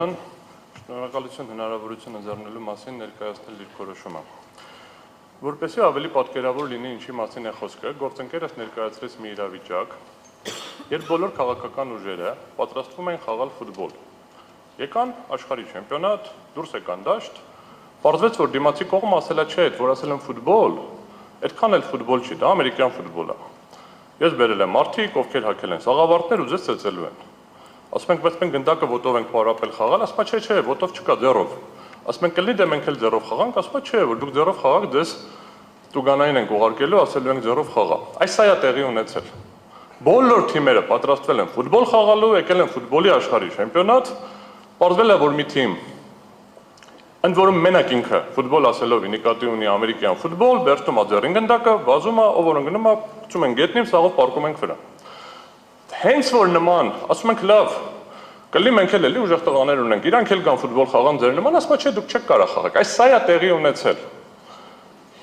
Շնորհակալություն հնարավորություն ընձեռնելու մասին ներկայացնել իր որոշումը։ Որպեսզի ավելի պատկերավոր լինի ինչի մասին է խոսքը, գործընկերս ներկայացրեց մի իրավիճակ, երբ բոլոր քաղաքական ուժերը պատրաստվում են խաղալ ֆուտբոլ։ Եկան աշխարհի չեմպիոնատ, դուրս եկան դաշտ, պարզվեց, որ դիմացի կողմը ասելա չէ, որ ասել են ֆուտբոլ, այդքան էլ ֆուտբոլ չի, դա ամերիկյան ֆուտբոլ է։ Ես բերել եմ մարդիկ, ովքեր հագել են սաղավարտներ ու ձեզ ծեծելու են։ Ասում ենք, բայց մենք գնդակը ոտով ենք պարապել խաղալ, ասում է չէ, ոտով չկա, ձեռով։ Ասում ենք, կլինի դե մենք էլ ձեռով խաղանք, ասում է չէ, որ դուք ձեռով խաղաք, ձեզ տուգանային ենք ուղարկելու, ասելու ենք ձեռով խաղա։ Այս սա է տեղի ունեցել։ Բոլոր թիմերը պատրաստվել են ֆուտբոլ խաղալու, եկել են ֆուտբոլի աշխարհի չեմպիոնատ, պարզվել է, որ մի թիմ, ընդ որում մենակ ինքը ֆուտբոլ ասելով նկատի ունի ամերիկյան ֆուտբոլ, վերցնում է ձեռին գնդակը, վազում է, ով որ ընկնում է, գցում են գետնին, սաղով պարկում ենք վրա։ Հենց որ նման, ասում ենք լավ, կլի մենք էլ էլի ուժեղ տղաներ ունենք, իրանք էլ կան ֆուտբոլ խաղան ձեր նման, ասում է չէ, դուք չեք կարող խաղաք, այս սա է տեղի ունեցել։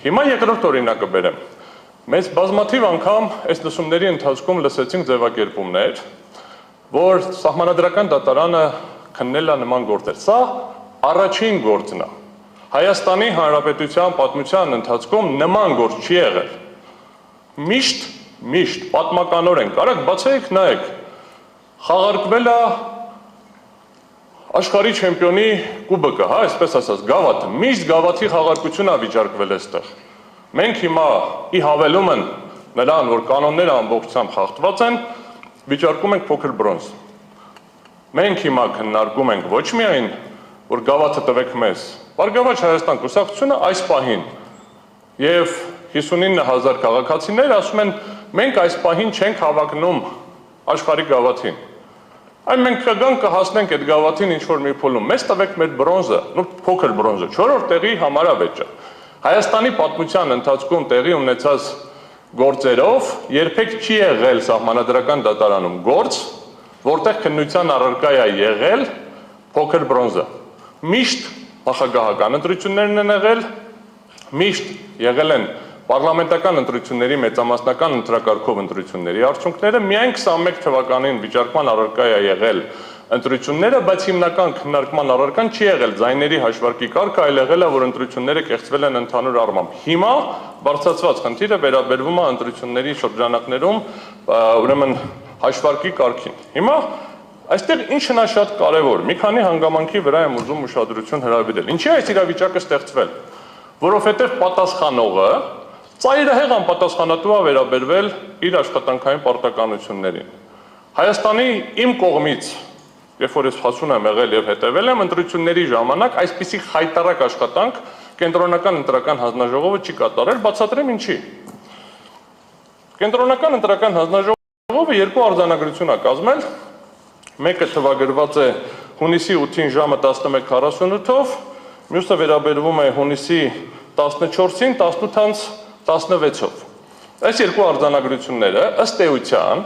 Հիմա երկրորդ օրինակը բերեմ։ Մեզ բազմաթիվ անգամ այս լսումների ընթացքում լսեցինք ձևակերպումներ, որ սահմանադրական դատարանը քննել է նման գործեր։ Սա առաջին գործն է։ Հայաստանի Հանրապետության պատմության ընթացքում նման գործ չի եղել։ Միշտ պատմականորեն կարաք բացեք նայեք, խաղարկվել է աշխարհի չեմպիոնի կուբկը, հա, այսպես ասած, գավաթը, միշտ գավաթի խաղարկություն է վիճարկվել այստեղ։ Մենք հիմա ի հավելումն նրան, որ կանոնները ամբողջությամբ խախտված են, վիճարկում ենք փոքր բրոնզ։ Մենք հիմա քննարկում ենք ոչ միայն, որ գավաթը տվեք մեզ, Բարգավաճ Հայաստան կուսակցությունը այս պահին եւ 59,000 քաղաքացիներ ասում են, մենք այս պահին չենք հավակնում աշխարհի գավաթին։ Այն մենք կգանք կհասնենք այդ գավաթին ինչ-որ մի փուլում, մեզ տվեք մեր բրոնզը, փոքր բրոնզը, 4-րդ տեղի համարավեճը։ Հայաստանի պատմության ընթացքում տեղի ունեցած գործերով երբեք չի եղել սահմանադրական դատարանում գործ, որտեղ քննության առարկա է եղել փոքր բրոնզը։ Միշտ նախագահական ընտրություններն են եղել, միշտ եղել են պարլամենտական ընտրությունների մեծամասնական ընտրակարգով ընտրությունների արդյունքները, միայն 21 թվականին վիճարկման առարկա է եղել ընտրությունները, բայց հիմնական քննարկման առարկան չի եղել ձայների հաշվարկի կարգը, այլ եղել է, որ ընտրությունները կեղծվել են ընդհանուր առմամբ։ Հիմա բարձրացված խնդիրը վերաբերվում է ընտրությունների շրջանակներում, ուրեմն հաշվարկի կարգին։ Հիմա այստեղ ինչն է շատ կարևոր, մի քանի հանգամանքի վրա եմ ուզում ուշադրություն հրավիրել։ Ինչի է այս իրավիճակը ստեղծվել, որովհետև պատասխանողը ծայրահեղ անպատասխանատու է վերաբերվել իր աշխատանքային պարտականություններին։ Հայաստանի իմ կողմից, երբ որ ես հասուն եմ եղել եւ հետեւել եմ ընտրությունների ժամանակ, այսպիսի խայտարակ աշխատանք կենտրոնական ընտրական հանձնաժողովը չի կատարել, բացատրեմ ինչի։ Կենտրոնական ընտրական հանձնաժողովը երկու արձանագրություն է կազմել, մեկը թվագրված է հունիսի 8-ին ժամը 11:48-ով, մյուսը վերաբերվում է հունիսի 14-ին 18:16-ով։ Այս երկու արձանագրությունները ըստ էության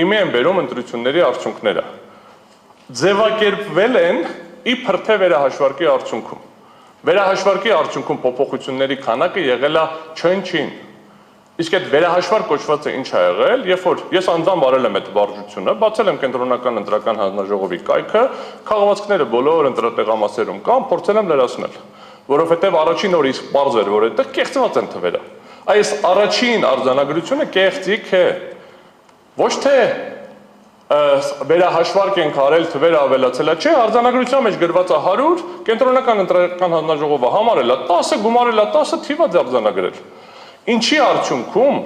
իմի են բերում ընտրությունների արդյունքները։ Ձևակերպվել են իբր թե վերահաշվարկի արդյունքում։ Վերահաշվարկի արդյունքում փոփոխությունների քանակը եղել է չնչին։ Իսկ այդ վերահաշվարկ կոչվածը ինչ է եղել, երբ որ ես անձամբ արել եմ այդ վարժությունը, բացել եմ կենտրոնական ընտրական հանձնաժողովի կայքը, քաղաքացիները բոլոր ընտրատեղամասերում կան, փորձել եմ լրացնել, որովհետև առաջին օրը իսկ պարզ էր, որ այդտեղ կեղծված են թվերը։ Այս առաջին արձանագրությունը կեղծիք է։ Ոչ թե վերահաշվարկ ենք արել, թվերը ավելացել է, չէ, արձանագրության մեջ գրված է 100, կենտրոնական ընտրական հանձնաժողովը համարել է 10, գումարել է 10, թիվը արձանագրել։ Ինչի արդյունքում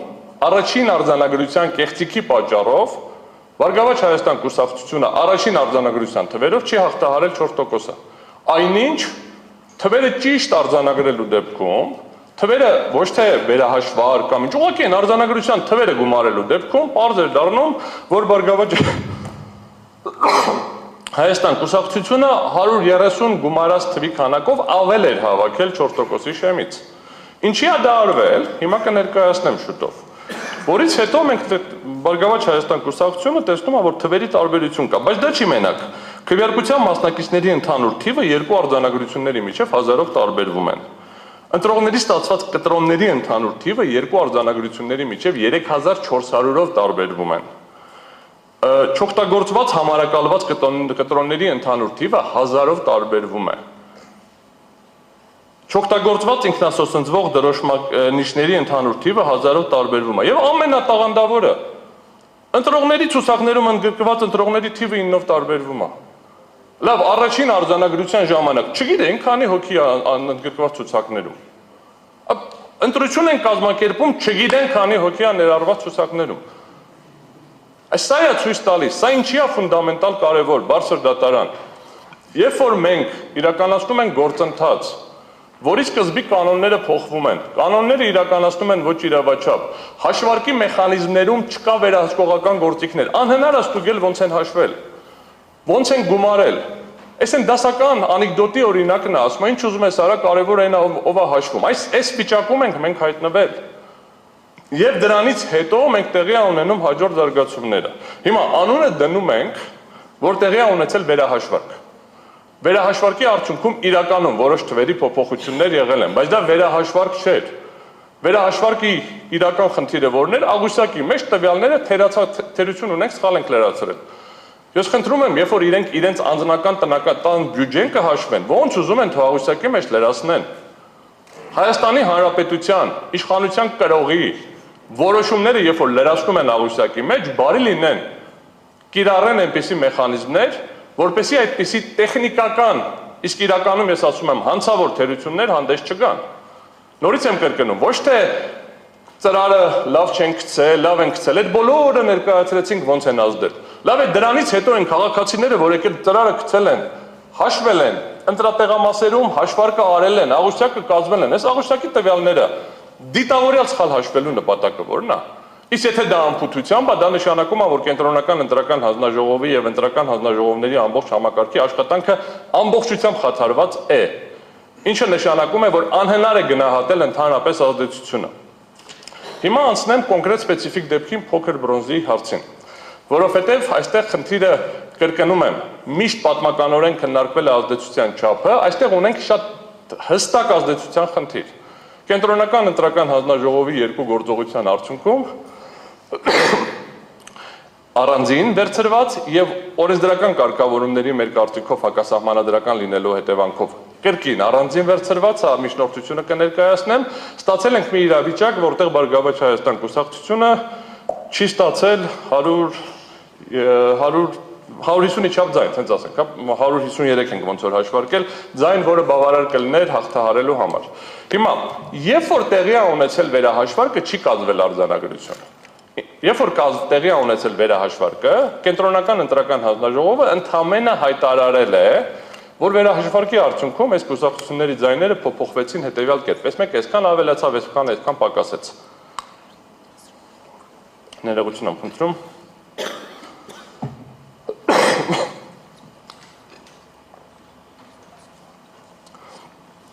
առաջին արձանագրության կեղծիքի պատճառով Բարգավաճ Հայաստան կուսակցությունը առաջին արձանագրության թվերով չի հաղթահարել 4%-ը։ Այնինչ թվերը ճիշտ արձանագրելու դեպքում, թվերը ոչ թե վերահաշվար կամ ինչ, ուղղակի են արձանագրության թվերը գումարելու դեպքում պարզ էր դառնում, որ Բարգավաճ Հայաստան կուսակցությունը 130 գումարած թվի քանակով ավել էր հավաքել 4%-ի շեմից։ Ինչի է դա արվել, հիմա կներկայացնեմ շուտով, որից հետո մենք Բարգավաճ Հայաստան կուսակցությունը տեսնում է, որ թվերի տարբերություն կա, բայց դա չի մենակ։ Քվեարկության մասնակիցների ընդհանուր թիվը երկու արձանագրությունների միջև 1000-ով տարբերվում են։ Ընտրողների ստացված կտրոնների ընդհանուր թիվը երկու արձանագրությունների միջև 3400-ով տարբերվում են։ Չօգտագործված համարակալված կտրոնների ընդհանուր թիվը 1000-ով տարբերվում է։ Չօգտագործված ինքնասոսնձվող դրոշմանիշների ընդհանուր թիվը 1000-ով տարբերվում է։ Եվ ամենատաղանդավորը ընտրողների ցուցակներում ընդգրկված ընտրողների թիվը 9-ով տարբերվում է։ Լավ, առաջին արձանագրության ժամանակ չգիտենք քանի հոգի ընդգրկված ցուցակներում։ Ընտրություն են կազմակերպում, չգիտենք քանի հոգի է ներառված ցուցակներում։ Սա է ցույց տալիս, սա ինչի է ֆունդամենտալ կարևոր, բարձր դատարան։ Երբ որ մենք իրականացնում ենք գործընթաց, որի սկզբի կանոնները փոխվում են, կանոնները իրականացնում են ոչ իրավաչափ, հաշվարկի մեխանիզմներում չկա վերահսկողական գործիքներ, անհնար է ստուգել ոնց են հաշվել, ոնց են գումարել։ Այս են դասական անեկդոտի օրինակն է, ասում ինչ ուզում ես արա, կարևոր այն ով է հաշվում։ Այս վիճակում ենք մենք հայտնվել։ Եվ դրանից հետո մենք տեղի ունենում հաջորդ զարգացումները։ Հիմա անունը դնում ենք, որ տեղի ունեցել վերահաշվարկ։ Վերահաշվարկի արդյունքում իրականում որոշ թվերի փոփոխություններ եղել են, բայց դա վերահաշվարկ չէր։ Վերահաշվարկի իրական խնդիրը որն էր, աղյուսակի մեջ տվյալները թերություն ունենք, սխալ ենք լրացրել։ Ես խնդրում եմ, երբ որ իրենք իրենց անձնական տնական բյուջեն կհաշվեն, ոնց ուզում են աղյուսակի մեջ լրացնեն։ Հայաստանի Հանրապետության իշխանության կրողի որոշումները, երբ որ լրացնում են աղյուսակի մեջ, բարի լինեն, կիրառեն այնպիսի մեխանիզմներ, որպեսզի այդպիսի տեխնիկական, իսկ իրականում ես ասում եմ հանցավոր թերություններ հանդես չգան։ Նորից եմ կրկնում, ոչ թե ծրարը լավ չեն գցել, լավ են գցել, այդ բոլորը ներկայացրեցինք ոնց են ազդել։ Լավ է, դրանից հետո են քաղաքացիները, որ եկել ծրարը գցել են, հաշվել են, ընտրատեղամասերում հաշվարկը արել են, աղյուսակը կազմել են, այս աղյուսակի տվյալները դիտավորյալ սխալ հաշվելու նպատակը որն է։ Իսկ եթե դա անփութությամբ է, դա նշանակում է, որ կենտրոնական ընտրական հանձնաժողովի եւ ընտրական հանձնաժողովների ամբողջ համակարգի աշխատանքը ամբողջությամբ խաթարված է, ինչը նշանակում է, որ անհնար է գնահատել ընդհանրապես ազդեցությունը։ Հիմա անցնեմ կոնկրետ սպეციფიկ դեպքին փոքր բրոնզի հարցին, որովհետեւ այստեղ խնդիրը կրկնում եմ, միշտ պատմականորեն քննարկվել է ազդեցության չափը, այստեղ ունենք շատ հստակ ազդեցության խնդիր։ Կենտրոնական ընտրական հանձնաժողովի երկու գործողության արդյունքում առանձին վերցրված եւ օրենսդրական կարգավորումների մեր կարծիքով հակասահմանադրական լինելու հետևանքով կրկին առանձին վերցրված միջնորդությունը կներկայացնեմ, ստացել ենք մի իրավիճակ, որտեղ Բարգավաճ Հայաստան կուսակցությունը չի ստացել 150-ի չափ ձայն, հենց ասենք, 153 ենք ոնց որ հաշվարկել, ձայն, որը բավարար կլիներ հաղթահարելու համար։ Հիմա, երբ որ տեղի է ունեցել վերահաշվարկը, չի կազմվել արձանագրություն։ Երբ որ տեղի է ունեցել վերահաշվարկը, կենտրոնական ընտրական հանձնաժողովը ընդամենը հայտարարել է, որ վերահաշվարկի արդյունքում այս կուսակցությունների ձայները փոփոխվեցին հետևյալ կերպ, մեկ այսքան ավելացավ, այսքան պակասեց։ Ներողություն եմ խնդրում։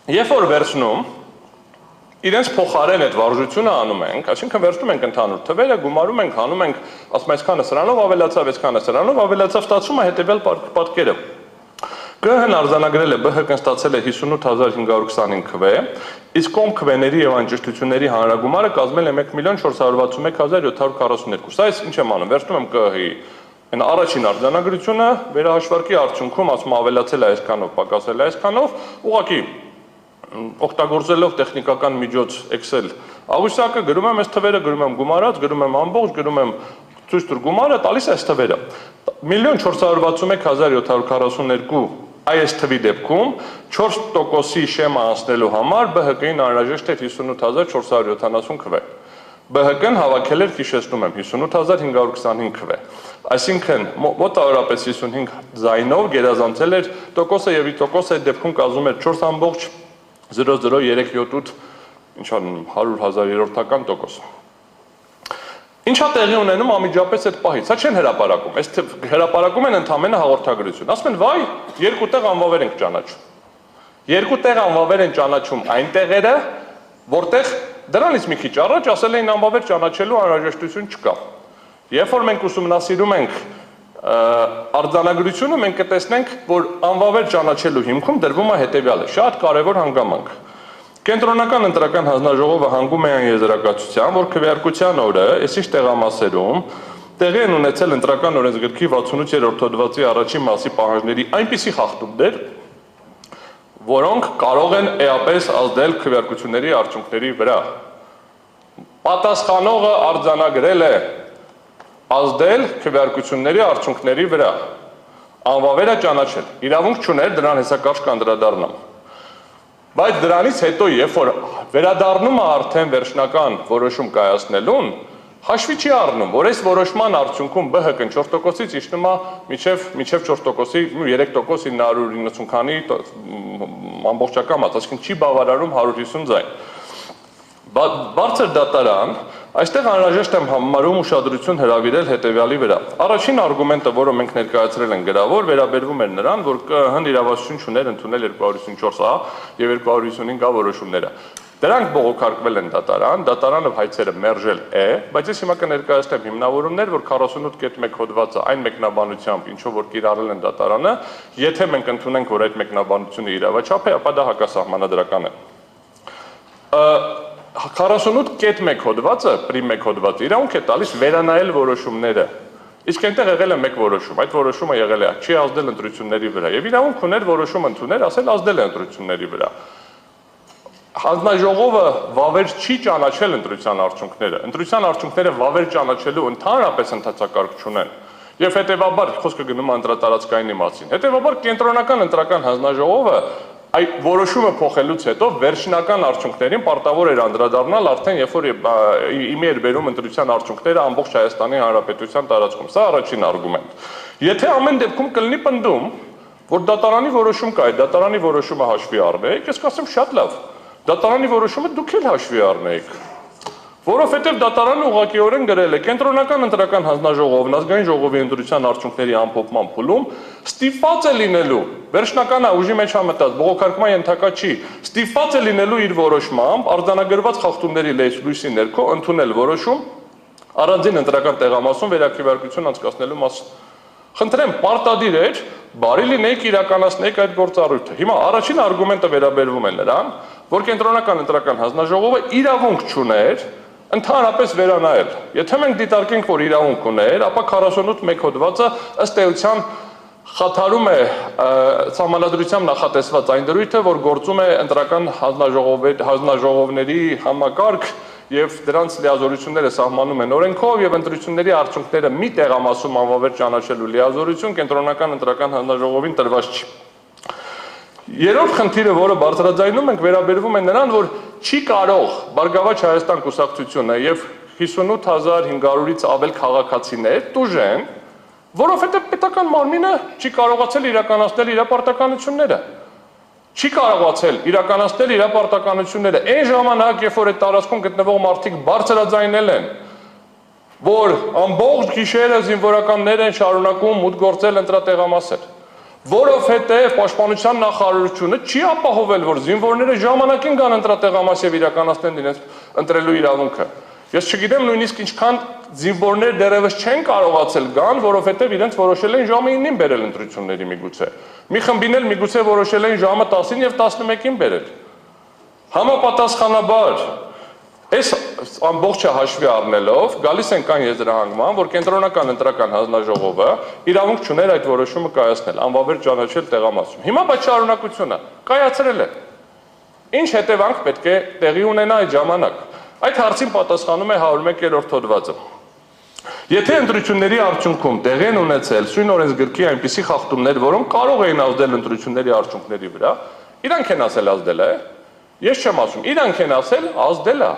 Երբ որ վերցնում, իրենց փոխարեն այդ վարժությունը անում ենք, այսինքն վերցնում ենք ընդհանուր թվերը, գումարում ենք, հանում ենք, ասում այսքանը սրանով ավելացավ, այսքանը սրանով ավելացավ, ստացվում է հետևյալ պատկերը։ ԿՀ-ն արձանագրել է, ԲՀԿ-ն ստացել է 58525 քվե, իսկ կողմ քվեների եւ անճշտությունների հանրագումարը կազմել է 1,461,742։ Սա ինչ եմ անում, վերցնում եմ ԿՀ-ի այն առաջին արձանագրությունը, վերահաշվարկի արդյունքում ասում ավելացել է այսքանով, պակասել է այսքանով, ուղղակի օգտագործելով տեխնիկական միջոց Excel աղյուսակը գրում եմ այս թվերը, գրում եմ գումարած, գրում եմ ամբողջ, գրում եմ ցույց տուր գումարը, տալիս այս թվերը։ 1,461,742 այս թվի դեպքում 4%-ի շեմը անցնելու համար ԲՀԿ-ին անհրաժեշտ էր 58470 քվե։ ԲՀԿ-ն հավաքել էր, հիշեցնում եմ, 58525 քվե։ Այսինքն մոտավորապես 55 ձայնով գերազանցել էր տոկոսը եւ տոկոսը այդ դեպքում կազմում էր 4.00378 ինչ անում 100,000-ական տոկոս։ Ինչա տեղի ունենում անմիջապես այդ պահից, սա չեն հրապարակում, այս հրապարակում են ընդամենը հաղորդագրություն, ասում են վայ, երկու տեղ անվավեր ենք ճանաչում։ Երկու տեղ անվավեր են ճանաչում այն տեղերը, որտեղ դրանից մի քիչ առաջ ասել էին անվավեր ճանաչելու անհրաժեշտություն չկա։ Երբ որ մենք ուսումնասիրում ենք արձանագրությունը, մենք կտեսնենք, որ անվավեր ճանաչելու հիմքում դրվում է հետևյալը, շատ կարևոր հանգամանք։ Կենտրոնական ընտրական հանձնաժողովը հանգում է այն եզրակացության, որ քվեարկության օրը, այսինչ տեղամասերում, տեղի են ունեցել ընտրական օրենսգրքի 68-րդ հոդվածի առաջին մասի պահանջների այնպիսի խախտումներ, որոնք կարող են էապես ազդել քվեարկությունների արդյունքների վրա։ Պատասխանողը արձանագրել է ազդել քվեարկությունների արդյունքների վրա, անվավեր է ճանաչել, իրավունք չուներ դրան հեսակարգ կանդրադառնամ։ Բայց դրանից հետո, երբ որ վերադառնում է արդեն վերջնական որոշում կայացնելուն, հաշվի չի առնում, որ այս որոշման արդյունքում ԲՀԿ-ն 4%-ից իջնում է մինչև 4%-ի 3% 990 քանի ամբողջական մաս, այսինքն չի բավարարում 150 ձայն։ Բարձր դատարան, այստեղ անհրաժեշտ եմ համարում ուշադրություն հրավիրել հետևյալի վրա։ Առաջին արգումենտը, որը մենք ներկայացրել ենք գրավոր, վերաբերվում էր նրան, որ ՀՀ իրավասություն չուներ ընդունել 254A եւ 255A որոշումները։ Դրանք բողոքարկվել են դատարան, դատարանը հայցերը մերժել է, բայց ես հիմա կներկայացնեմ հիմնավորումներ, որ 48.1 հոդվածը այն մեկնաբանությամբ, ինչով որ կիրառել են դատարանը, եթե մենք ընդունենք, որ այդ մեկնաբանությունը իրավաչափ է, ապա դա հակասահմանադրական է։ 48.1 հոդվածը, պրիմ 1 հոդվածը իրավունք է տալիս վերանայել որոշումները։ Իսկ այնտեղ եղել է մեկ որոշում, այդ որոշումը եղել է չի ազդել ընտրությունների վրա, եւ իրավունք ուներ որոշում ընդունել, ասել ազդել է ընտրությունների վրա։ Հանձնաժողովը վավեր չի ճանաչել ընտրության արդյունքները։ Ընտրության արդյունքները վավեր ճանաչելու ընդհանրապես ընթացակարգ չունեն։ Եվ հետևաբար խոսքը գնում է ընտրատարածքայինի մասին։ Հետևաբար կենտրոնական ընտրական հանձնաժողովը այդ որոշումը փոխելուց հետո վերջնական արդյունքներին պարտավոր էր անդրադառնալ արդեն երբ որ իմի էր բերում ընտրության արդյունքները ամբողջ Հայաստանի Հանրապետության տարածքում։ Սա առաջին արգումենտ։ Եթե ամեն դեպքում կլինի պնդում, որ դատարանի որոշում կա, այդ դատարանի որոշումը հաշվի առնեք, ես կասեմ շատ լավ։ Դատարանի որոշումը դուք էլ հաշվի առնեիք, որովհետև դատարանը ուղղակիորեն գրել է կենտրոնական ընտրական հանձնաժողովն ազգային ժողովի ընտրության արդյունքների ամփոփման փուլում ստիպված է լինելու, վերջնական ուժի մեջ համտած բողոքարկման ենթակա չի, ստիպված է լինելու իր որոշմամբ արձանագրված խախտումների լույսի ներքո ընդունել որոշում առանձին ընտրական տեղամասում վերաքվեարկություն անցկացնելու մասին։ Խնդրեմ, պարտադիր էր, բարի լինեիք իրականացնեիք այդ գործառույթը։ Հիմա առաջին արգումենտը վերաբերվում է նրան, որ կենտրոնական ընտրական հանձնաժողովը իրավունք չուներ ընդհանրապես վերանայել։ Եթե մենք դիտարկենք, որ իրավունք ուներ, ապա 48.1 հոդվածը ըստ էության խաթարում է սահմանադրությամբ նախատեսված այն դրույթը, որ գործում է ընտրական հանձնաժողովների համակարգ եւ դրանց լիազորությունները սահմանում են օրենքով եւ ընտրությունների արդյունքները մի տեղամասում անվավեր ճանաչելու լիազորություն կենտրոնական ընտրական հանձնաժողովին տրված չի։ Երրորդ խնդիրը, որը բարձրաձայնում ենք, վերաբերվում է նրան, որ չի կարող Բարգավաճ Հայաստան կուսակցությունը եւ 58500-ից ավել քաղաքացիներ տուժեն, որովհետեւ պետական մարմինը չի կարողացել իրականացնել իր պարտականությունները։ Չի կարողացել իրականացնել իր պարտականությունները այն ժամանակ, երբ որ այդ տարածքում գտնվող մարդիկ բարձրաձայնել են, որ ամբողջ գիշերը զինվորականներ են շարունակում մուտք գործել ընտրատեղամասեր, որովհետև պաշտպանության նախարարությունը չի ապահովել, որ զինվորները ժամանակին գան ընտրատեղամաս եւ իրականացնեն իրենց ընտրելու իրավունքը։ Ես չգիտեմ նույնիսկ ինչքան զինվորներ դեռևս չեն կարողացել գան, որովհետև իրենց որոշել են ժամը 9-ին բերել ընտրությունների միգուցե։ Մի խմբին էլ միգուցե որոշել են ժամը 10-ին եւ 11-ին բերել։ Համապատասխանաբար այս ամբողջը հաշվի առնելով գալիս ենք այն եզրահանգման, որ կենտրոնական ընտրական հանձնաժողովը իրավունք չուներ այդ որոշումը կայացնել, անվավեր ճանաչել տեղամասում։ Հիմա բայց շարունակությունը կայացրել է։ Ինչ հետևանք պետք է տեղի ունենա այդ ժամանակ։ Այդ հարցին պատասխանում է 101-րդ հոդվածը։ Եթե ընտրությունների արդյունքում տեղի են ունեցել սույն օրենսգրքի այնպիսի խախտումներ, որոնք կարող էին ազդել ընտրությունների արդյունքների վրա, իրանք են ասել ազդել է։ Ես չեմ ասում, իրանք են ասել ազդել է։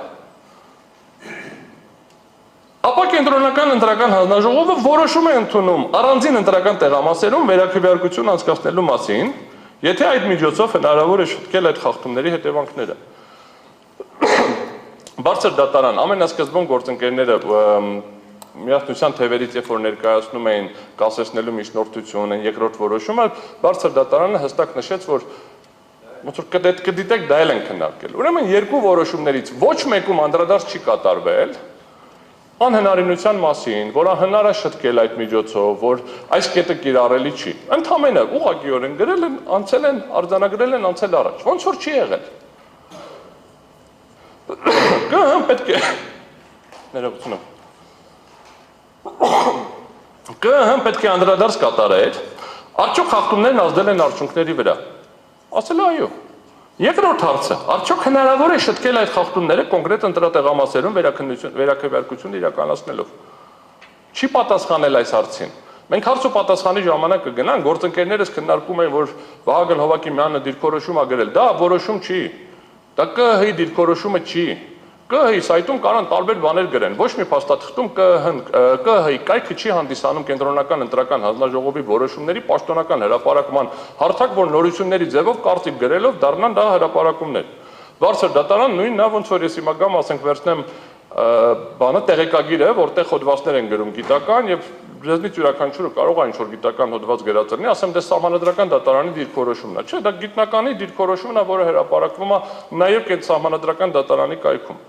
Ապա կենտրոնական ընտրական հանձնաժողովը որոշում է ընդունում առանձին ընտրական տեղամասերում վերաքվեարկություն անցկացնելու մասին, եթե այդ միջոցով հնարավոր է շտկել այդ խախտումների հետևանքները։ Բարձր դատարան ամենասկզբում գործընկերները միասնության թևերից երբ որ ներկայացնում էին կասեցնելու միջնորդություն, երկրորդ որոշումը, բարձր դատարանը հստակ նշեց, որ ոնց որ կդիտեք դա էլ են քննարկել։ Ուրեմն երկու որոշումներից ոչ մեկում անդրադարձ չի կատարվել անհնարինության մասին, որ անհնար է շտկել այդ միջոցով, որ այս կետը կիրառելի չի։ Ընդհանրապես ուղղակիորեն գրել են, անցել են, արձանագրել են, անցել առաջ։ Ոնց որ չի եղել։ Գահ պետք է ներողություն։ ԿԸՀ-ն պետք է անդրադարձ կատարեր, արդյոք խախտումներն ազդել են արդյունքների վրա։ Ասել այո։ Երկրորդ հարցը, արդյոք հնարավոր է շտկել այդ խախտումները կոնկրետ ընտրատեղամասերում վերաքվեարկություն իրականացնելով։ Չի պատասխանել այս հարցին։ Մենք հարց ու պատասխանի ժամանակ կգնանք, գործընկերներս քննարկում են, որ Վահագն Հովակիմյանը դիրքորոշում ա գրել, դա որոշում չի։ Դա ԿԸՀ-ի դիրքորոշումը չի։ ԿԸՀ-ի սայթում կարան տարբեր բաներ գրեն, ոչ մի փաստաթղթում ԿԸՀ-ի կայքը չի հանդիսանում կենտրոնական ընտրական հանձնաժողովի որոշումների պաշտոնական հրապարակման հարթակ, որ նորությունների ձևով կարծիք գրելով դառնան դա հրապարակումներ։ Բարձր դատարան նույնն է, ոնց որ ես հիմա գամ, ասենք վերցնեմ բանը տեղեկագիրը, որտեղ հոդվածներ են գրում գիտական եւ Ձեզնից յուրաքանչյուրը կարող է ինչ-որ գիտական հոդված գրածրնի, ասեմ դե սահմանադրական դատարանի դիրքորոշումն է, չէ, դա գիտնականի դիրքորոշումն է, որը հրապարակվում է նաև սահմանադրական դատարանի կայքում։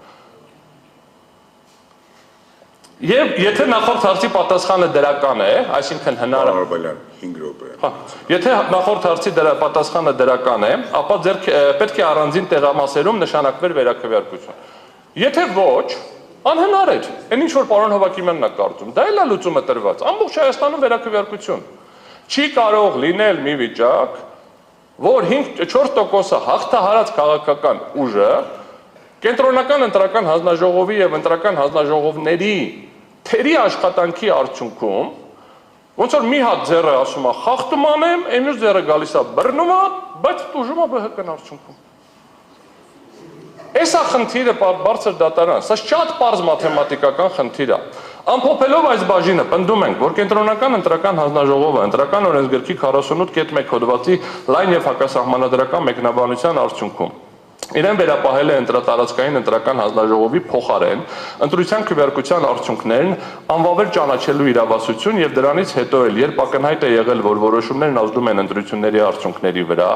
Եվ եթե նախորդ հարցի պատասխանը դրական է, այսինքն հնարավոր 5 րոպե։ Եթե նախորդ հարցի պատասխանը դրական է, ապա պետք է առանձին տեղամասերում նշանակվեր վերաքվեարկություն։ Եթե ոչ, անհնար էր, այն ինչ որ պարոն Հովակիմյանն է կարծում, դա էլ է լուծումը տրված, ամբողջ Հայաստանում վերաքվեարկություն։ Չի կարող լինել մի վիճակ, որ 4%-ը հաղթահարած քաղաքական ուժը կենտրոնական ընտրական հանձնաժողովի եւ ընտրական հանձնաժողովների թերի աշխատանքի արդյունքում ոնց որ մի հատ ձեռը ասում է խախտում անեմ, այն մյուս ձեռը գալիս է բռնում է, բայց տուժում է ԲՀԿ-ն արդյունքում։ Էս է խնդիրը բարձր դատարան, սա շատ պարզ մաթեմատիկական խնդիր է։ Ամփոփելով այս բաժինը պնդում ենք, որ կենտրոնական ընտրական հանձնաժողովը ընտրական օրենսգրքի 48.1 հոդվածի լայն եւ հակասահմանադրական մեկնաբանության արդյունքում իրեն վերապահել է ընտրատարածքային ընտրական հանձնաժողովի փոխարեն ընտրության քվեարկության արդյունքներն անվավեր ճանաչելու իրավասություն եւ դրանից հետո էլ երբ ակնհայտ է եղել, որ որոշումներն ազդում են ընտրությունների արդյունքների վրա,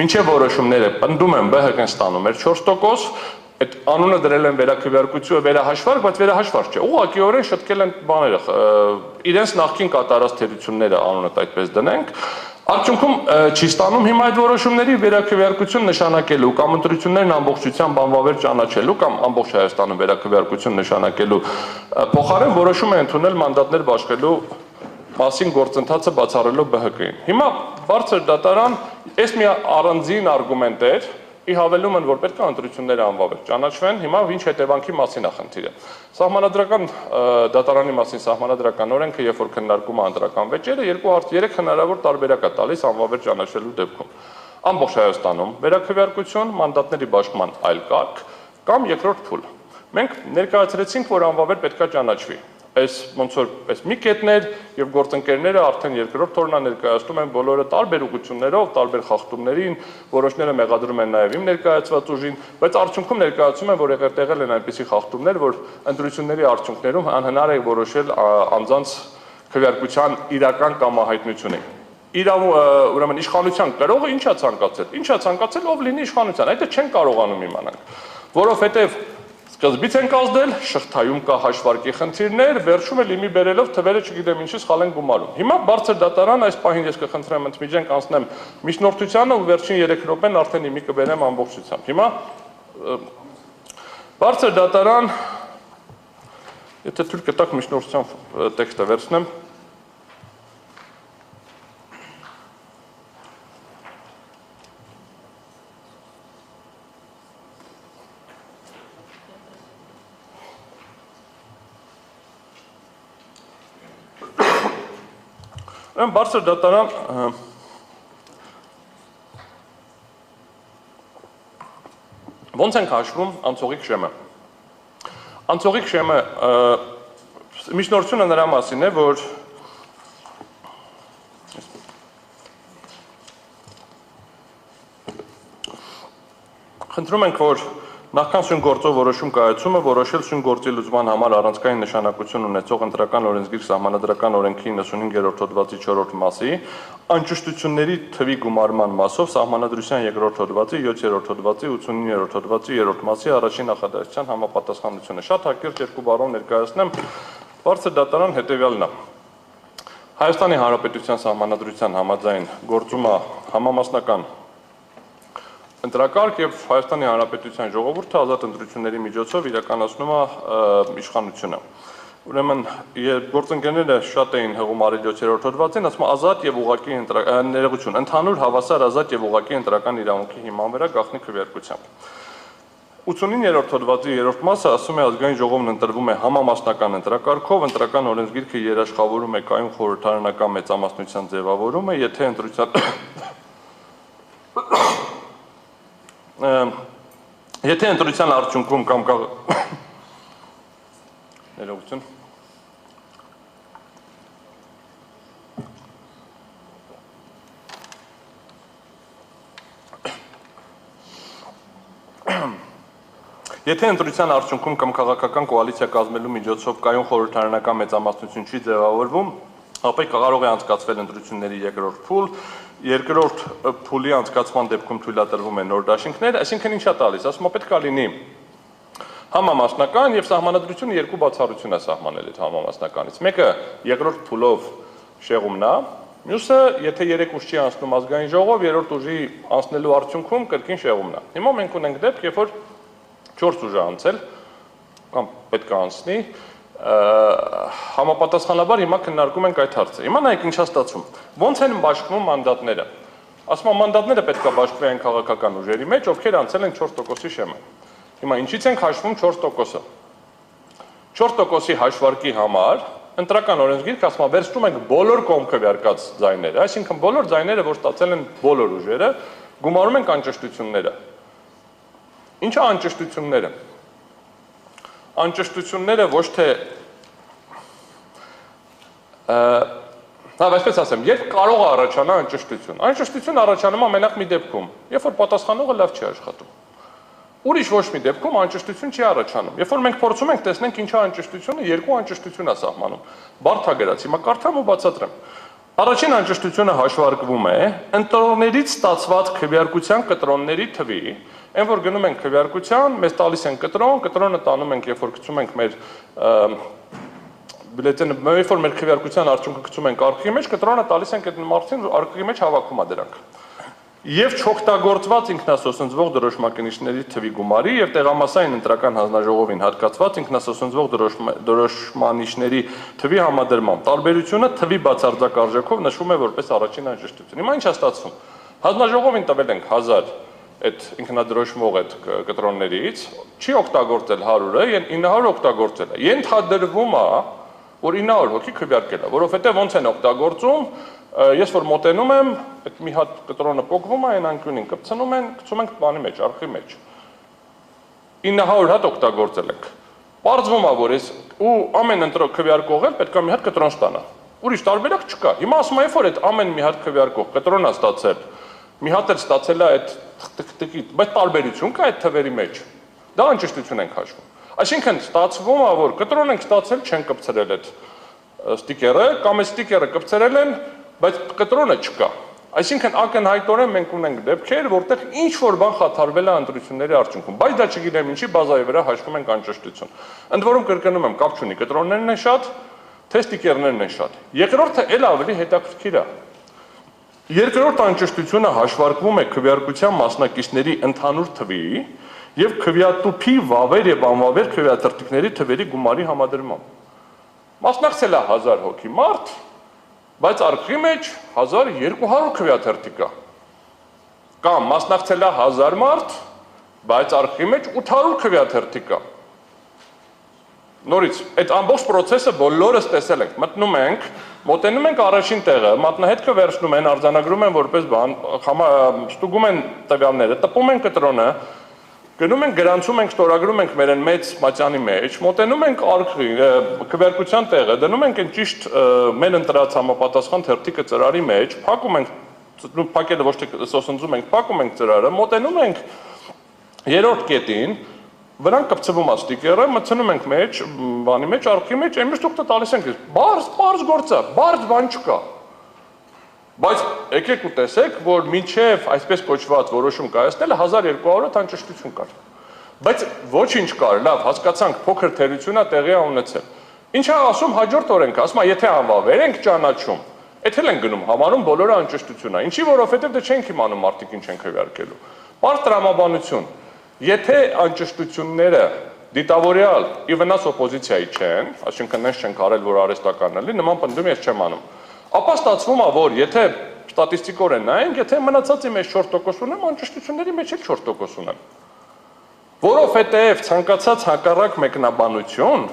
մինչեւ որոշումները պնդում են ԲՀԿ-ն ստանում էր 4%, այդ անունը դրել են վերաքվեարկություն, վերահաշվարկ, բայց վերահաշվարկ չէ։ Ուղղակիորեն շտկել են բաները, իրենց նախկին կատարած թերությունները անունը այդպես դնենք։ Արդյունքում չի ստանում հիմա այդ որոշումների վերաքվեարկություն նշանակելու կամ ընտրություններն ամբողջությամբ անվավեր ճանաչելու կամ ամբողջ Հայաստանում վերաքվեարկություն նշանակելու փոխարեն որոշում է ընդունել մանդատներ բաշխելու մասին գործընթացը բացառելով ԲՀԿ-ին։ Հիմա բարձր դատարան այս մի առանձին արգումենտ էր, ի հավելում են, որ պետք է ընտրությունները անվավեր ճանաչվեն, հիմա ինչ հետևանքի մասին է խնդիրը։ Սահմանադրական դատարանի մասին սահմանադրական օրենքը, երբ որ քննարկում է ընտրական վեճերը, 3 հնարավոր տարբերակ է տալիս անվավեր ճանաչելու դեպքում։ Ամբողջ Հայաստանում վերաքվեարկություն, մանդատների բաշխման այլ կարգ կամ երկրորդ փուլ։ Մենք ներկայացրեցինք, որ անվավեր պետք է ճանաչվի։ Այս ոնց որ այս մի կետներ եւ գործընկերները արդեն երկրորդ օրնա ներկայացնում են բոլորը տարբեր ուղղություններով, տարբեր խախտումներին, որոշները մեղադրում են նաեւ իմ ներկայացված ուժին, բայց արդյունքում ներկայացում են, որ եղել են այնպիսի խախտումներ, որ ընտրությունների արդյունքներում անհնար է որոշել անձանց քվեարկության իրական կամահայտնությունը։ Ուրեմն իշխանության կրողը ինչա ցանկացել, ով լինի իշխանության, այդ չեն կարողանում իմանալ, որովհետեւ Սկզբից ենք ազդել, շղթայում կա հաշվարկի խնդիրներ, վերջում էլ իմի բերելով թվերը չգիտեմ ինչի սխալ են գումարում։ Հիմա բարձր դատարան այս պահին ես կխնդրեմ ընդմիջենք անցնեմ միջնորդությանը ու վերջին 3 րոպեն արդեն իմի կբերեմ ամբողջությամբ։ Հիմա բարձր դատարան, եթե թույլ կտաք միջնորդության տեքստը վերցնեմ, բարձր դատարան ոնց ենք հաշվում անցողիկ շեմը։ Անցողիկ շեմը միջնորդությունը նրա մասին է, որ խնդրում ենք, որ նախքան սույն գործով որոշում կայացումը որոշել սույն գործի լուծման համար առանցքային նշանակություն ունեցող ընտրական օրենսգիր սահմանադրական օրենքի 95-րդ հոդվածի 4-րդ մասի անճշտությունների թվի գումարման մասով սահմանադրության 2-րդ հոդվածի 7-րդ հոդվածի 89-րդ հոդվածի 3-րդ մասի առաջին նախադասության համապատասխանությունը։ Շատ հակիրճ երկու բառով ներկայացնեմ, բարձր դատարան հետևյալն է։ Հայաստանի Հանրապետության սահմանադրության համաձայն գործում է համամասնական ընտրակարգ եւ Հայաստանի Հանրապետության ժողովուրդը ազատ ընտրությունների միջոցով իրականացնում է իշխանությունը։ Ուրեմն գործընկերները շատ էին հղում արի 7-րդ հոդվածին, ասում ազատ եւ ուղղակի ներողություն, ընդհանուր հավասար ազատ եւ ուղղակի ընտրական իրավունքի հիման վրա գաղտնի քվեարկությամբ։ 89-րդ հոդվածի 3-րդ մասը ասում է ազգային ժողովն ընտրվում է համամասնական ընտրակարգով, ընտրական օրենսգիրքը երաշխավորում է կայուն խորհրդարանական մեծամասնության ձևավորումը, եթե ընտրության արդյունքում կամ ներողություն Եթե ընտրության արդյունքում կամ քաղաքական կոալիցիա կազմելու միջոցով կայուն խորհրդարանական մեծամասնություն չի ձևավորվում, ապա կարող է անցկացվել ընտրությունների երկրորդ փուլ, երկրորդ փուլի անցկացման դեպքում թույլատրվում է նոր դաշինքներ, այսինքն ինչա տալիս, ասում է պետք է լինի համամասնական եւ սահմանադրությունը երկու բացառություն է սահմանել այդ համամասնականից։ Մեկը երկրորդ փուլով շեղումն է, մյուսը եթե 3 ուժ չի անցնում ազգային ժողով, երրորդ ուժի անցնելու արդյունքում կրկին շեղումն է։ Հիմա մենք ունենք դեպք, երբ որ 4 ուժ անցել կամ պետք է անցնի, համապատասխանաբար հիմա քննարկում ենք այդ հարցը։ Հիմա նայեք ինչա ստացվում։ Ոնց են բաշխվում մանդատները։ Ասում եմ մանդատները պետք է բաշխվեն քաղաքական ուժերի մեջ, ովքեր անցել են 4%-ի շեմը։ Հիմա ինչից ենք հաշվում 4%-ը։ 4%-ի հաշվարկի համար ընտրական օրենսգիրքը ասում է վերցնում ենք բոլոր կողմ քվեարկած ձայները, այսինքն բոլոր ձայները, որ ստացել են բոլոր ուժերը, գումարում ենք անճշտությունները։ Ինչ է անճշտությունները։ Անճշտությունները ոչ թե այսպես ասեմ, երբ կարող է առաջանա անճշտություն։ Անճշտություն առաջանում է մենակ մի դեպքում, երբ որ պատասխանողը լավ չի աշխատում։ Ուրիշ ոչ մի դեպքում անճշտություն չի առաջանում։ Երբ որ մենք փորձում ենք տեսնենք ինչա անճշտությունը, երկու անճշտություն է սահմանում։ Բարդ է գրած, հիմա կարդամ ու բացատրեմ։ Առաջին անճշտությունը հաշվարկվում է ընտրողներից ստացված քվեարկության կտրոնների թվի, այն որ գնում ենք քվեարկության, մեզ տալիս են կտրոնը տանում ենք, երբ որ գցում ենք մեր բյուլետենը, երբ որ մեր քվեարկության արդյունքը գցում ենք արկղի մեջ, կտրոնը տալիս ենք այդ մարդին, արկղի մեջ հավաքում է դրանք։ Եվ չօգտագործված ինքնասոսնձվող դրոշմակնիշների թվի գումարի եւ տեղամասային ընտրական հանձնաժողովին հատկացված ինքնասոսնձվող դրոշմանիշների թվի համադրման տարբերությունը թվի բացարձակ արժեքով նշվում է որպես առաջին անճշտություն։ Հիմա ինչ է ստացվում։ Հանձնաժողովին տվել ենք 1000 այդ ինքնադրոշմող այդ կտրոններից, չի օգտագործել 100-ը, 900 օգտագործել է։ Ենթադրվում է, որ 900 հոգի քվեարկել է, որովհետեւ ոնց են օգտագործում, ես որ մոտենում եմ, այդ մի հատ կտրոնը փոկվում է, այն անկյունին կպցնում են, գցում ենք բանի մեջ, արխի մեջ։ 900 հատ օգտագործել ենք։ Պարզվում է, որ ես ու ամեն ընտրող քվեարկող էլ պետք է մի հատ կտրոն ստանա։ Ուրիշ տարբերակ չկա։ Հիմա ասում եմ, որ այդ ամեն մի հատ քվեարկող կտրոն է ստացել, մի հատ էլ ստացել է այդ տկտկի, բայց տարբերություն կա այդ թվերի մեջ։ Դա անճշտություն ենք հաշվում։ Այսինքն ստացվում է, որ կտրոն ենք ստացել, չեն կպցրել այդ ստիկերը, կամ այդ ստիկերը կպցրել են, բայց կտրոնը չկա։ Այսինքն ակնհայտորեն մենք ունենք դեպքեր, որտեղ ինչ որ բան խաթարվել է ընտրությունների արդյունքում, բայց դա չգիտեմ ինչի բազայի վրա հաշվում ենք անճշտություն։ Ընդ որում կրկնում եմ, կապ չունի, կտրոններն են շատ, թե ստիկերներն են շատ։ Երկրորդը էլ ավելի հետաքրքիր է։ Երկրորդ անճշտությունը հաշվարկվում է քվեարկության մասնակիցների ընդհանուր թվի եւ քվեատուփի վավեր եւ անվավեր քվեաթերթիկների թվերի գումարի համադրմամբ։ Մասնակցել է 1000 հոգի մարդ, բայց արկղի մեջ 1200 քվեաթերթիկ կա։ Կամ մասնակցել է 1000 մարդ, բայց արկղի մեջ 800 քվեաթերթիկ կա։ Նորից, այդ ամբողջ process-ը բոլորս տեսել ենք, մտնում ենք, մոտենում ենք առաջին տեղը, մատնահետքը վերցնում են, արձանագրում են որպես բան, ստուգում են տվյալները, տպում են կտրոնը, գնում ենք գրանցում ենք, ստորագրում ենք մեր մեծ մատյանի մեջ, մոտենում ենք արկղի, քվեարկության տեղը, դնում ենք այն ճիշտ մեր ընտրած համապատասխան թերթիկը ծրարի մեջ, փակում ենք, փակելը ոչ թե սոսնձում ենք, փակում ենք ծրարը, մոտենում ենք երրորդ կետին, վրան կպցվում է ստիկերը, մտցնում ենք մեջ, բանի մեջ, արկղի մեջ, այնպես թուղթը տալիս ենք, բարձ գործ է, բարձ բան չկա։ Բայց եկեք ու տեսեք, որ մինչև այսպես կոչված որոշում կայացնելը 1200 անճշտություն կար։ Բայց ոչինչ կար, լավ, հասկացանք, փոքր թերություն է տեղի ունեցել։ Ինչ է ասում հաջորդ օրենքը, ասում է, եթե անվավեր ենք ճանաչում, այդ էլ են գնում, համարում բոլորը անճշտություն է։ Ինչի, որովհետև դե չենք իմանում մարդիկ ինչ են քվեարկելու։ Պարզ տրամաբանություն։ Եթե անճշտությունները դիտավորյալ ի վնաս օպոզիցիայի չեն, այսինքն նենց չեն կարել, որ արհեստականն լինի, նման պնդում ես չեմ անում։ Ապա ստացվում է, որ եթե ստատիստիկորեն նայենք, եթե մնացածի մեջ 4% ունեմ, անճշտությունների մեջ էլ 4% ունեմ։ Որովհետև ցանկացած հակառակ մեկնաբանություն,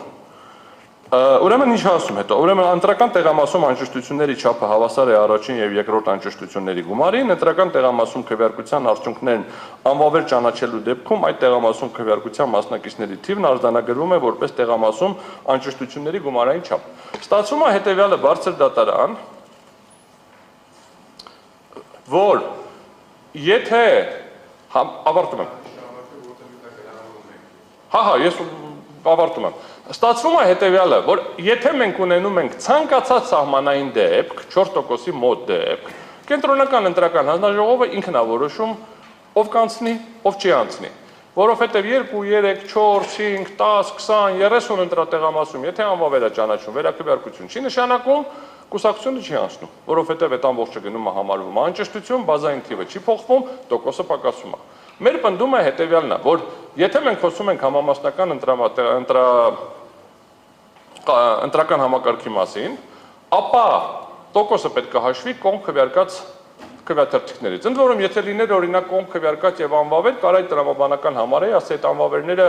ուրեմն ինչ ասում հետո, ուրեմն ընտրական տեղամասում անճշտությունների չափը հավասար է առաջին եւ երկրորդ անճշտությունների գումարին, ընտրական տեղամասում քվեարկության արդյունքներն անվավեր ճանաչելու դեպքում այդ տեղամասում քվեարկության մասնակիցների թիվն արձանագրվում է որպես տեղամասում անճշտությունների գումարային չափ։ Ստացվում է հետեւյալը բարձր դատարան, որ եթե ավարտում եմ։ Հա, ես ավարտում եմ։ Ստացվում է հետևյալը, որ եթե մենք ունենում ենք ցանկացած սահմանային դեպք, 4%-ի մոտ դեպք, կենտրոնական ընտրական հանձնաժողովը ինքն է որոշում ով կանցնի, ով չի անցնի։ Որովհետև 2, 3, 4, 5, 10, 20, 30 ընտրատեղամասում, եթե անվավեր է ճանաչում, վերաքվեարկություն չի նշանակում, կուսակցությունը չի անցնում, որովհետև այդ ամբողջը գնում է համարվում անճշտություն, բազային թիվը չի փոխվում, տոկոսը պակասում է։ Մեր պնդումը հետևյալն է, որ եթե մենք խոսում ենք համամասնական ընտրական համակարգի մասին, ապա տոկոսը պետք է հաշվի կողմ քվեարկած քվեաթերթիկներից։ Ընդ որում, եթե լիներ օրինակ կողմ քվեարկած եւ անվավեր, կար այդ տրամաբանական համարեի, ասե այդ անվավերները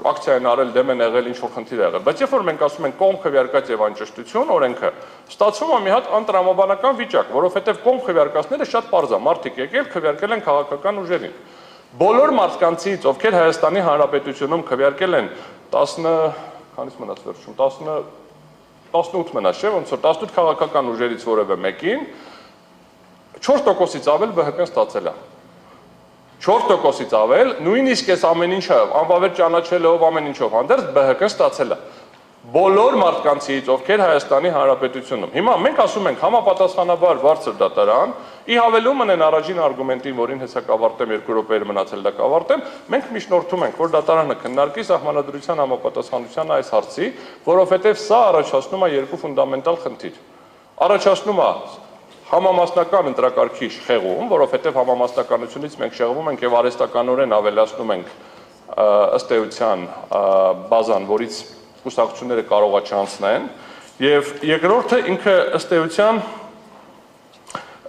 ակցիա են արել, դեմ են եղել, ինչ որ խնդիր է եղել։ Բայց երբ որ մենք ասում ենք կողմ քվեարկած եւ անճշտություն օրենքը, ստացվում է մի հատ անտրամաբանական վիճակ, որովհետեւ կողմ քվեարկածները շատ պարզ է, մարդիկ եկել քվեարկել են քաղաքական ուժերին։ Բոլոր մարդկանցից, ովքեր Հայաստանի Հանրապետությունում քվեարկել են 10, քանից մնաց վերջում, 18 մնաց, չէ՞, ոնց որ 18 քաղաքական ուժերից որևէ մեկին 4%-ից ավել ԲՀԿ-ն ստացել է։ 4%-ից ավել, նույնիսկ այս ամեն ինչը անվավեր ճանաչելով ամեն ինչով հանդերձ ԲՀԿ-ն ստացել է։ Բոլոր մարդկանցից, ովքեր Հայաստանի Հանրապետությունում։ Հիմա մենք ասում ենք համապատասխանաբար բարձր դատարան, ի հավելումն են առաջին արգումենտին, որին հեսա կավարտեմ 2 րոպեեր մնացել դա կավարտեմ, մենք միջնորդում ենք, որ դատարանը քննարկի սահմանադրության համապատասխանության այս հարցի, որովհետև սա առաջացնում է երկու ֆունդամենտալ խնդիր։ Առաջացնում է համամասնական ընտրակարգի շեղում, որովհետև համամասնականությունից մենք շեղվում ենք եւ արհեստականորեն ավելացնում ենք ըստ էության բազան, որից կուսակցությունները կարող է չանցնեն, եւ երկրորդը ինքը ըստ էության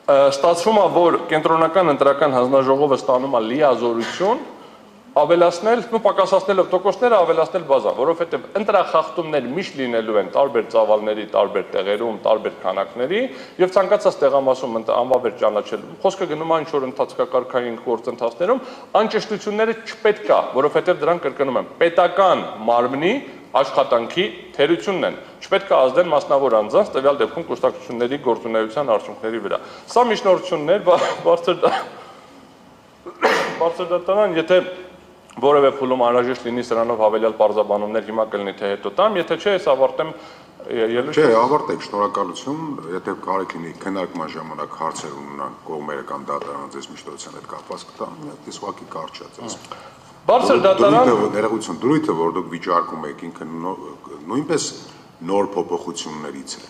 ստացվում է, որ կենտրոնական ընտրական հանձնաժողովը ստանում է լիազորություն ավելացնել, պակասացնելով տոկոսները ավելացնել բազան, որովհետև ընտրախախտումներ միշտ լինելու են տարբեր ծավալների, տարբեր տեղերում, տարբեր քանակների եւ ցանկացած տեղամասում անվավեր ճանաչելու։ Խոսքը գնում է ինչ-որ ընթացքակարգային գործընթացներում, անճշտությունները չպետք է, որովհետև դրանք կրկնում եմ, պետական մարմնի աշխատանքի թերությունն են, չպետք է ազդեն մասնավոր անձանց, տվյալ դեպքում կուսակցությունների գործունեության արդյունքների վրա։ Սա միջնորդություններ բարձր դատարան, եթե որևէ փուլում անհրաժեշտ լինի սրանով հավելյալ պարզաբանումներ հիմա կլինի թե հետո տամ, եթե չէ, ես ավարտեմ ելույթ։ Չէ, ավարտեք, շնորհակալություն, եթե կարիք լինի քննարկման ժամանակ հարցեր ունենան կողմերը կամ դատարանը ձեզ միջնորդության հետ կապված կտան, ես ուղղակի կարճ է ձեզ։ Բարձր դատարան ներողություն, դրույթը, որ դուք վիճարկում եք, ինքը նույնպես նոր փոփոխություններից է։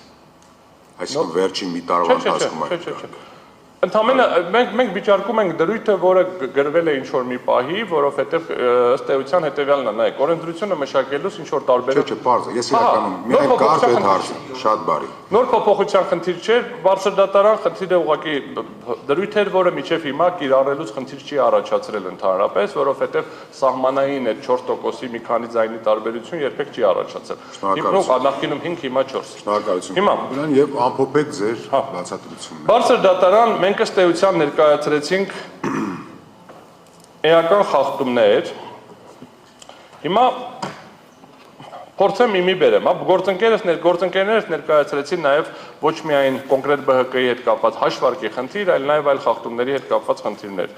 Այսինքն վերջին մի տարվա ընթացքում է։ Ընդհանրապես մենք վիճարկում ենք դրույթը, որը գրվել է ինչ-որ մի պահի, որովհետև ըստ էության հետևյալն է, նայեք, օրենսդրությունը մշակելուց ինչ-որ տարբերակ։ Չէ, պարզ է, ես իրականում միայն կարճ այդ հարցը, շատ բարի։ Նոր փոփոխության խնդիր չէ, բարձր դատարան խնդիրը ուղղակի դրույթ էր, որը միջև հիմա կիրառելուց խնդիր չի առաջացրել ընդհանրապես, որովհետև սահմանային այդ 4%-ի մի քանի ձայնի տարբերություն երբեք չի առաջացել։ Հիմա նախկինում 5, հիմա 4։ Շնորհակալություն։ Հիմա եւ ամփոփեք ձեր բացատրությունները։ Բարձր դատարան մենք ըստ էության ներկայացրեցինք էական խախտումներ։ Հիմա փորձեմ իմի բերեմ, գործընկերներս ներկայացրեցին նաև ոչ միայն կոնկրետ ԲՀԿ-ի հետ կապված հաշվարկի խնդիր, այլ նաև այլ խախտումների հետ կապված խնդիրներ։